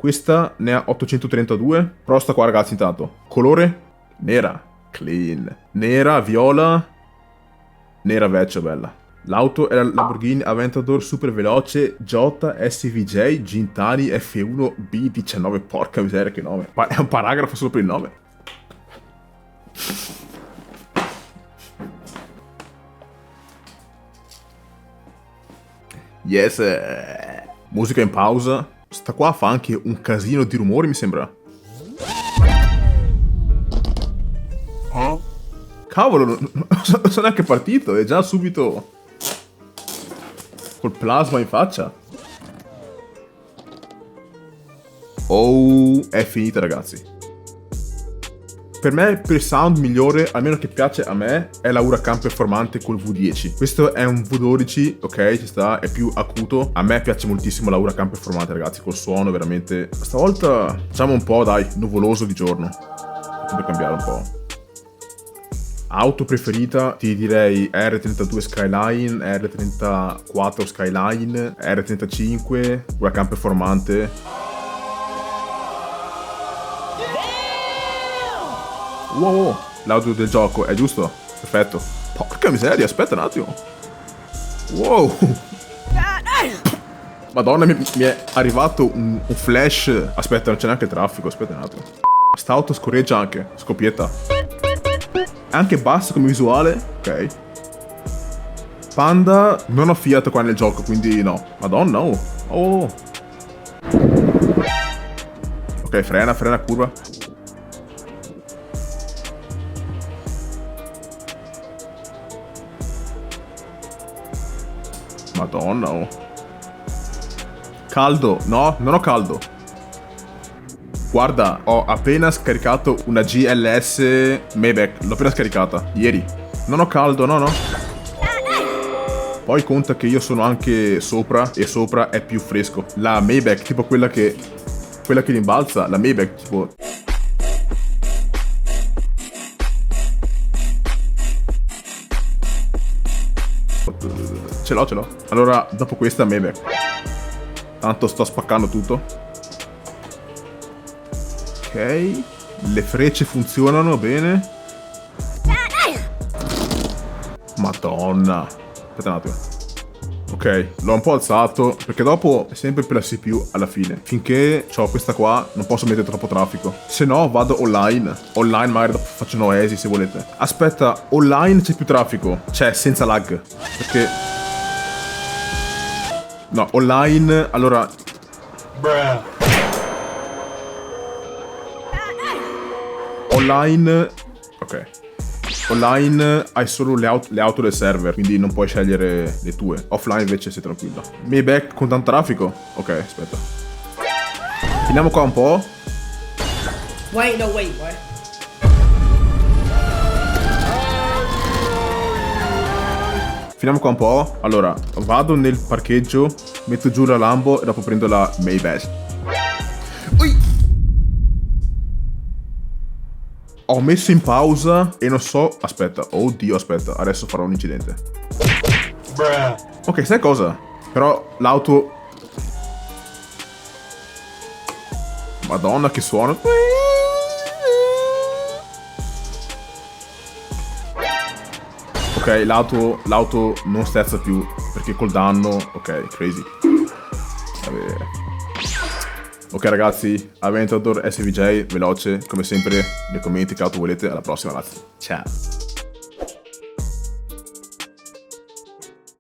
Questa ne ha 832. Però sta qua ragazzi intanto. Colore? Nera. Clean. Nera, viola. Nera vecchia, bella. L'auto è la Lamborghini Aventador super veloce JSVJ Gintani F1 B19. Porca miseria che nome. È un paragrafo solo per il nome. Yes. Musica in pausa. Sta qua fa anche un casino di rumori, mi sembra. Cavolo, non sono neanche partito, è già subito col plasma in faccia. Oh, è finita ragazzi. Per me, per il sound migliore, almeno che piace a me, è la Huracan performante col V10. Questo è un V12, ok, ci sta, è più acuto. A me piace moltissimo la Huracan performante, ragazzi, col suono veramente. Stavolta facciamo un po', dai, nuvoloso di giorno. Per cambiare un po'. Auto preferita, ti direi R32 Skyline, R34 Skyline, R35, Huracan performante. Wow, l'audio del gioco, è giusto? Perfetto. Porca miseria, aspetta un attimo. Wow. Madonna, mi è arrivato un flash. Aspetta, non c'è neanche traffico, aspetta un attimo. St'auto scorreggia anche, scoppietta. È anche basso come visuale, ok. Panda, non ho Fiat qua nel gioco, quindi no. Madonna, oh. Oh. Ok, frena, curva. Madonna, oh. Caldo, no, non ho caldo. Guarda, ho appena scaricato una GLS Maybach, l'ho appena scaricata, ieri. Non ho caldo, no. Poi conta che io sono anche sopra, e sopra è più fresco. La Maybach, tipo quella che rimbalza, la Maybach, tipo... Ce l'ho. Allora, dopo questa Maybach. Tanto sto spaccando tutto. Ok. Le frecce funzionano bene. Madonna. Aspetta un attimo. Ok, l'ho un po' alzato, perché dopo è sempre per la CPU alla fine. Finché ho questa qua, non posso mettere troppo traffico. Se no vado online. Online magari dopo faccio noesi se volete. Aspetta, online c'è più traffico. Cioè, senza lag. Perché... No, online, allora... Online... Ok. Online hai solo le auto del server, quindi non puoi scegliere le tue. Offline invece sei tranquillo. Maybach con tanto traffico? Ok, aspetta. Finiamo qua un po'. Wait. Finiamo qua un po'. Allora, vado nel parcheggio, metto giù la Lambo e dopo prendo la Maybach. Ui! Ho messo in pausa e non so... Aspetta, oddio, aspetta, adesso farò un incidente. Ok, sai cosa? Però l'auto... Madonna, che suono. Ok, l'auto non sterza più, perché col danno... Ok, crazy. Vabbè. Ok ragazzi, Aventador SVJ, veloce, come sempre, nei commenti che auto volete. Alla prossima ragazzi. Ciao.